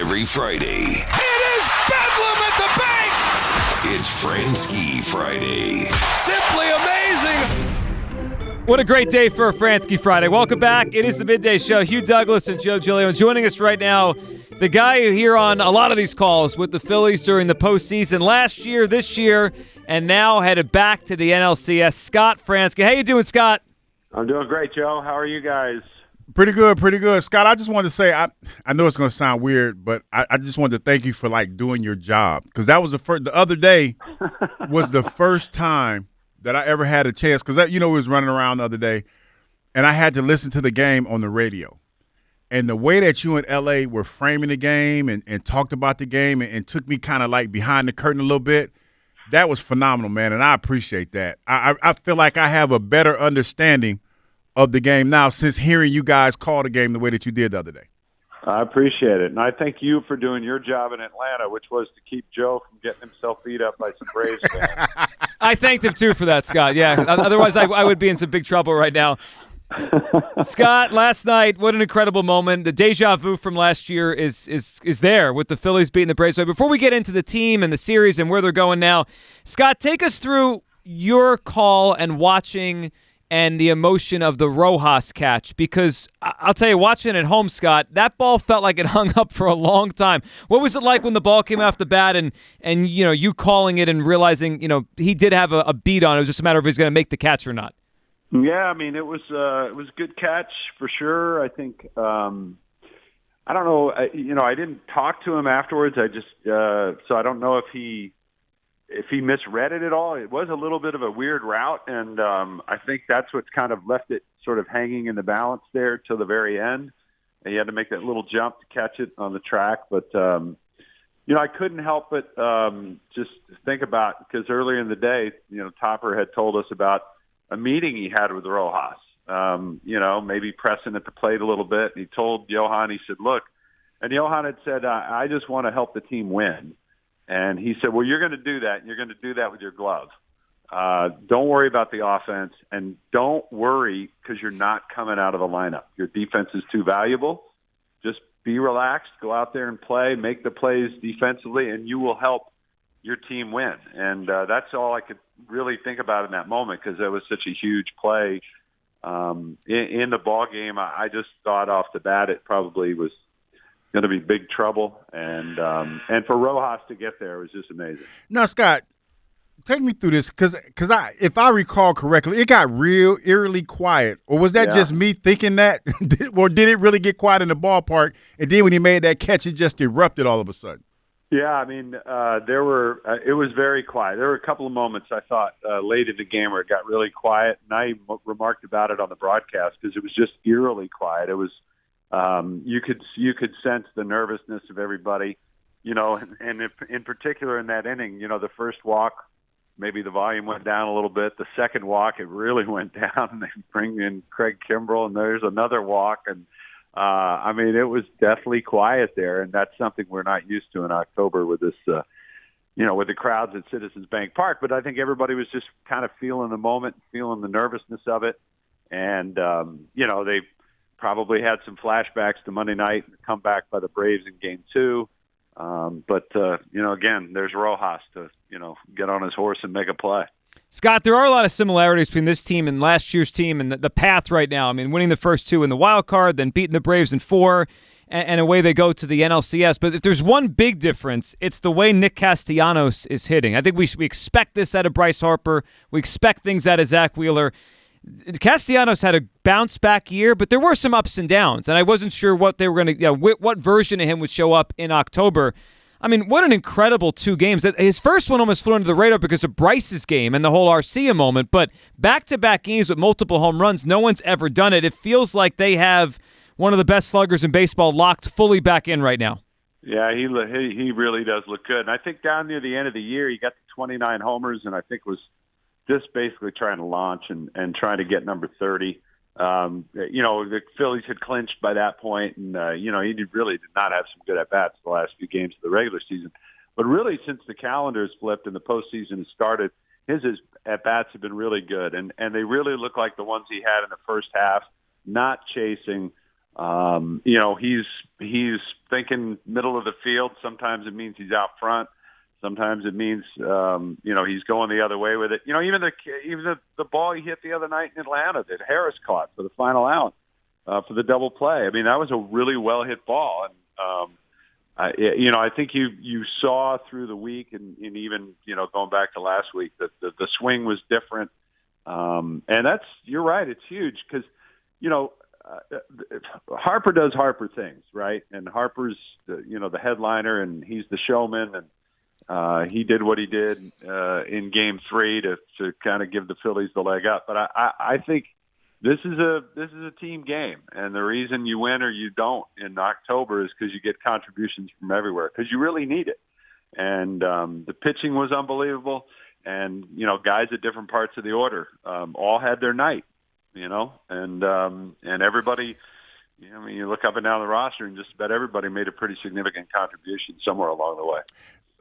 every Friday. It is bedlam at the bank! It's Franzke Friday. Simply amazing! What a great day for a Franzke Friday. Welcome back. It is the Midday Show. Hugh Douglas and Joe Giglio joining us right now. The guy who here on a lot of these calls with the Phillies during the postseason last year, this year, and now headed back to the NLCS, Scott Franzke. How you doing, Scott? I'm doing great, Joe. How are you guys? Pretty good. Scott, I just wanted to say, I know it's going to sound weird, but I just wanted to thank you for, doing your job. Because that was the other day was the first time that I ever had a chance. Because, we was running around the other day, and I had to listen to the game on the radio. And the way that you and L.A. were framing the game and talked about the game and took me kind of behind the curtain a little bit, that was phenomenal, man, and I appreciate that. I feel like I have a better understanding of the game now since hearing you guys call the game the way that you did the other day. I appreciate it. And I thank you for doing your job in Atlanta, which was to keep Joe from getting himself beat up by some Braves fans. I thanked him, too, for that, Scott. Yeah, otherwise I would be in some big trouble right now. Scott, last night, what an incredible moment. The deja vu from last year is there with the Phillies beating the Braves. So before we get into the team and the series and where they're going now, Scott, take us through your call and watching and the emotion of the Rojas catch, because I'll tell you, watching at home, Scott, that ball felt like it hung up for a long time. What was it like when the ball came off the bat and you calling it and realizing he did have a beat on it? It was just a matter of if he's going to make the catch or not. Yeah, I mean, it was a good catch for sure. I think I don't know. I didn't talk to him afterwards. I just so I don't know if he misread it at all. It was a little bit of a weird route, and I think that's what's kind of left it sort of hanging in the balance there till the very end. And he had to make that little jump to catch it on the track, but I couldn't help but just think about, because earlier in the day, Topper had told us about a meeting he had with Rojas, maybe pressing at the plate a little bit. And he told Johan, he said, look, and Johan had said, I just want to help the team win. And he said, well, you're going to do that, and you're going to do that with your glove. Don't worry about the offense, and don't worry because you're not coming out of the lineup. Your defense is too valuable. Just be relaxed, go out there and play, make the plays defensively, and you will help your team win. And that's all I could really think about in that moment, because that was such a huge play in the ball game. I just thought off the bat it probably was going to be big trouble, and for Rojas to get there was just amazing. Now, Scott, take me through this, because if I recall correctly, it got real eerily quiet. Or was that just me thinking that? Or did it really get quiet in the ballpark, and then when he made that catch, it just erupted all of a sudden? Yeah, I mean, it was very quiet. There were a couple of moments I thought late in the game where it got really quiet, and I remarked about it on the broadcast because it was just eerily quiet. It was you could sense the nervousness of everybody, and if, in particular in that inning, the first walk, maybe the volume went down a little bit. The second walk, it really went down, and they bring in Craig Kimbrell, and there's another walk, and I mean, it was definitely quiet there, and that's something we're not used to in October with this, with the crowds at Citizens Bank Park. But I think everybody was just kind of feeling the moment, feeling the nervousness of it, and they probably had some flashbacks to Monday night and the comeback by the Braves in Game 2. But again, there's Rojas to get on his horse and make a play. Scott, there are a lot of similarities between this team and last year's team and the path right now. I mean, winning the first two in the wild card, then beating the Braves in 4, and away they go to the NLCS. But if there's one big difference, it's the way Nick Castellanos is hitting. I think we expect this out of Bryce Harper. We expect things out of Zach Wheeler. Castellanos had a bounce-back year, but there were some ups and downs, and I wasn't sure what they were going to, what version of him would show up in October. I mean, what an incredible 2 games. His first one almost flew under the radar because of Bryce's game and the whole Arcia moment, but back-to-back games with multiple home runs, no one's ever done it. It feels like they have one of the best sluggers in baseball locked fully back in right now. Yeah, he really does look good. And I think down near the end of the year, he got to 29 homers, and I think was just basically trying to launch and trying to get number 30. The Phillies had clinched by that point, and he really did not have some good at-bats the last few games of the regular season. But really, since the calendar has flipped and the postseason has started, his at-bats have been really good, and they really look like the ones he had in the first half, not chasing, He's thinking middle of the field. Sometimes it means he's out front. Sometimes it means he's going the other way with it. Even the ball he hit the other night in Atlanta that Harris caught for the final out for the double play. I mean, that was a really well hit ball, and I think you saw through the week and even going back to last week that the swing was different, and you're right. It's huge because Harper does Harper things, right? And Harper's the headliner, and he's the showman, and he did what he did in Game 3 to kind of give the Phillies the leg up. But I think this is a team game, and the reason you win or you don't in October is because you get contributions from everywhere because you really need it. And the pitching was unbelievable, and guys at different parts of the order all had their night. And everybody, you look up and down the roster and just about everybody made a pretty significant contribution somewhere along the way.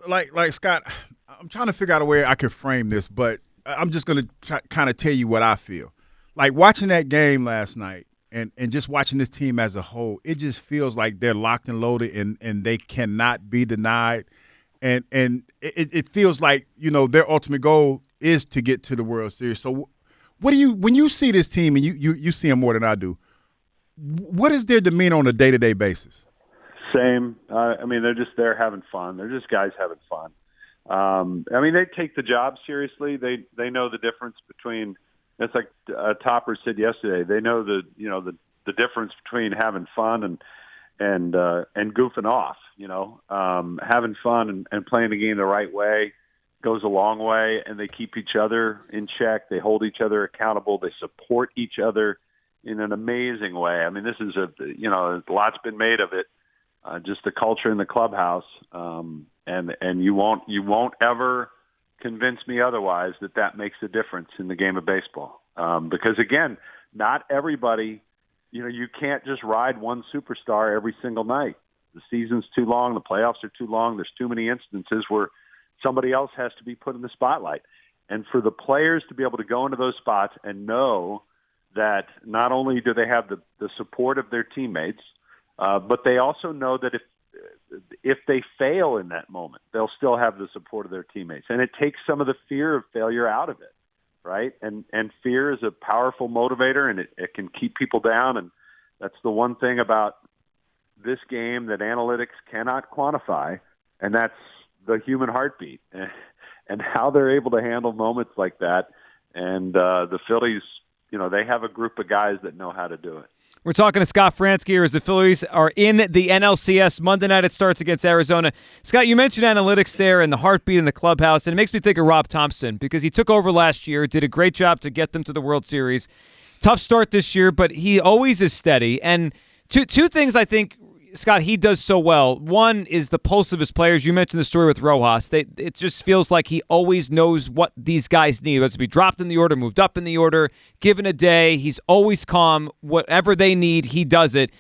Like Scott, I'm trying to figure out a way I could frame this, but I'm just going to kind of tell you what I feel. Like watching that game last night and just watching this team as a whole, it just feels like they're locked and loaded and they cannot be denied. And it feels like, their ultimate goal is to get to the World Series. So what do when you see this team and you see them more than I do, what is their demeanor on a day-to-day basis? Same. They're just there having fun. They're just guys having fun. They take the job seriously. They know the difference between. It's like Topper said yesterday. They know the difference between having fun and goofing off. Having fun and playing the game the right way goes a long way, and they keep each other in check. They hold each other accountable. They support each other in an amazing way. I mean, this is a lot's been made of it. Just the culture in the clubhouse, and you won't ever convince me otherwise that makes a difference in the game of baseball. Because again, not everybody, you can't just ride one superstar every single night. The season's too long. The playoffs are too long. There's too many instances where somebody else has to be put in the spotlight. And for the players to be able to go into those spots and know that not only do they have the support of their teammates, but they also know that if they fail in that moment, they'll still have the support of their teammates. And it takes some of the fear of failure out of it, right? And fear is a powerful motivator, and it can keep people down. And that's the one thing about this game that analytics cannot quantify, and that's the human heartbeat and how they're able to handle moments like that. And the Phillies, they have a group of guys that know how to do it. We're talking to Scott Franzke here as the Phillies are in the NLCS. Monday night it starts against Arizona. Scott, you mentioned analytics there and the heartbeat in the clubhouse, and it makes me think of Rob Thompson because he took over last year, did a great job to get them to the World Series. Tough start this year, but he always is steady. And two things I think, Scott, he does so well. One is the pulse of his players. You mentioned the story with Rojas. It just feels like he always knows what these guys need. Whether it's to be dropped in the order, moved up in the order, given a day. He's always calm. Whatever they need, he does it.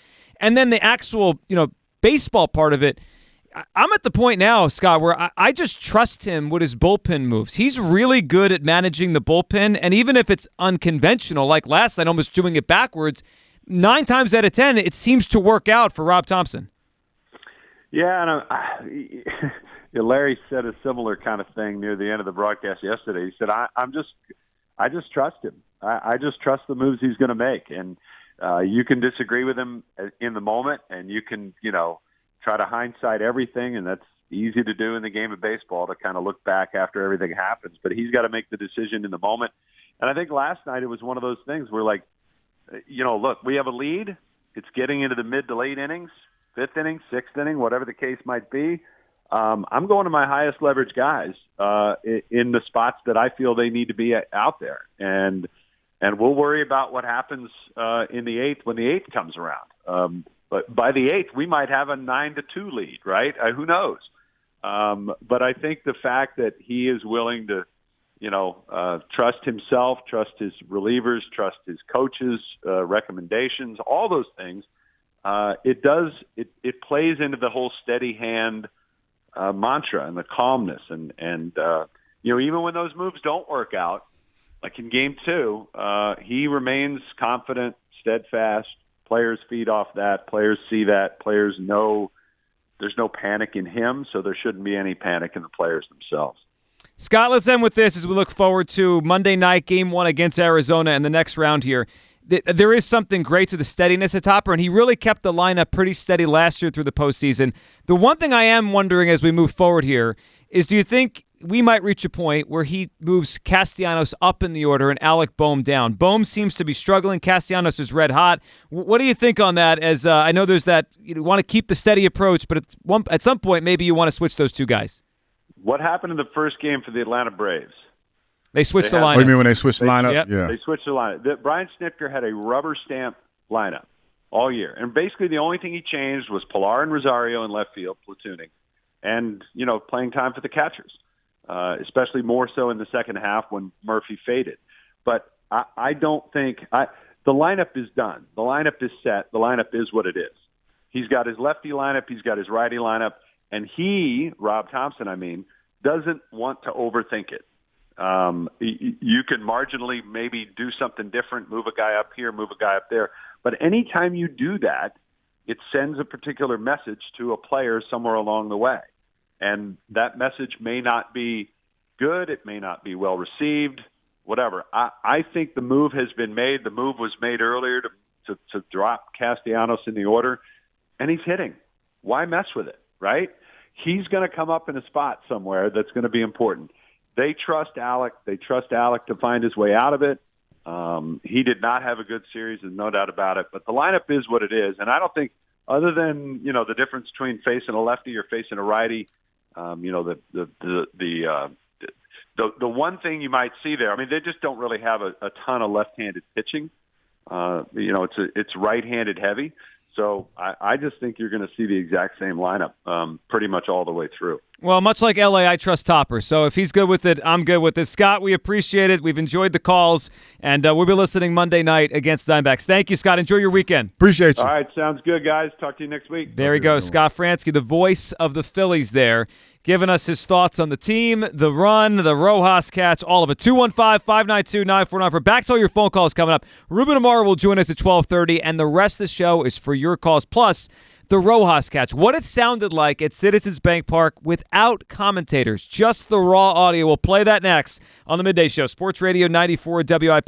And then the actual, baseball part of it, I'm at the point now, Scott, where I just trust him with his bullpen moves. He's really good at managing the bullpen, and even if it's unconventional, like last night, almost doing it backwards, 9 times out of 10, it seems to work out for Rob Thompson. Yeah, and Larry said a similar kind of thing near the end of the broadcast yesterday. He said, I just trust him. I just trust the moves he's going to make. And you can disagree with him in the moment, and you can, try to hindsight everything, and that's easy to do in the game of baseball, to kind of look back after everything happens. But he's got to make the decision in the moment. And I think last night it was one of those things where, like, look, we have a lead. It's getting into the mid to late innings, 5th inning, 6th inning, whatever the case might be. I'm going to my highest leverage guys in the spots that I feel they need to be out there. And we'll worry about what happens in the 8th when the 8th comes around. But by the 8th, we might have a 9-2 lead, right? Who knows? But I think the fact that he is willing to, trust himself, trust his relievers, trust his coaches, recommendations, all those things, it plays into the whole steady hand mantra and the calmness. And even when those moves don't work out, like in Game 2, he remains confident, steadfast, Players feed off that. Players see that. Players know there's no panic in him, so there shouldn't be any panic in the players themselves. Scott, let's end with this as we look forward to Monday night, Game 1 against Arizona and the next round here. There is something great to the steadiness of Topper, and he really kept the lineup pretty steady last year through the postseason. The one thing I am wondering as we move forward here is, do you think we might reach a point where he moves Castellanos up in the order and Alec Boehm down? Boehm seems to be struggling. Castellanos is red hot. What do you think on that? As I know there's that, you want to keep the steady approach, but at some point maybe you want to switch those two guys. What happened in the first game for the Atlanta Braves? They switched the lineup. Oh, you mean when they switched the lineup? Yep. Yeah. They switched the lineup. Brian Snitker had a rubber stamp lineup all year. And basically the only thing he changed was Pilar and Rosario in left field, platooning, and, playing time for the catchers, especially more so in the second half when Murphy faded. But I don't think the lineup is done. The lineup is set. The lineup is what it is. He's got his lefty lineup. He's got his righty lineup. And Rob Thompson, doesn't want to overthink it. You can marginally maybe do something different, move a guy up here, move a guy up there. But anytime you do that, it sends a particular message to a player somewhere along the way. And that message may not be good. It may not be well received, whatever. I think the move has been made. The move was made earlier to drop Castellanos in the order, and he's hitting. Why mess with it, right? He's going to come up in a spot somewhere that's going to be important. They trust Alec. They trust Alec to find his way out of it. He did not have a good series, there's no doubt about it. But the lineup is what it is, and I don't think, other than the difference between facing a lefty or facing a righty, the one thing you might see there, they just don't really have a ton of left-handed pitching. It's right-handed heavy. So I just think you're going to see the exact same lineup pretty much all the way through. Well, much like LA, I trust Topper. So if he's good with it, I'm good with it. Scott, we appreciate it. We've enjoyed the calls, and we'll be listening Monday night against Diamondbacks. Thank you, Scott. Enjoy your weekend. Appreciate you. All right, sounds good, guys. Talk to you next week. There he goes, Scott Franzke, the voice of the Phillies there, giving us his thoughts on the team, the run, the Rojas catch, all of it. 215-592-9494. For back to all your phone calls coming up. Ruben Amaro will join us at 12:30, and the rest of the show is for your calls. Plus, the Rojas catch, what it sounded like at Citizens Bank Park without commentators, just the raw audio. We'll play that next on the Midday Show. Sports Radio 94 WIP.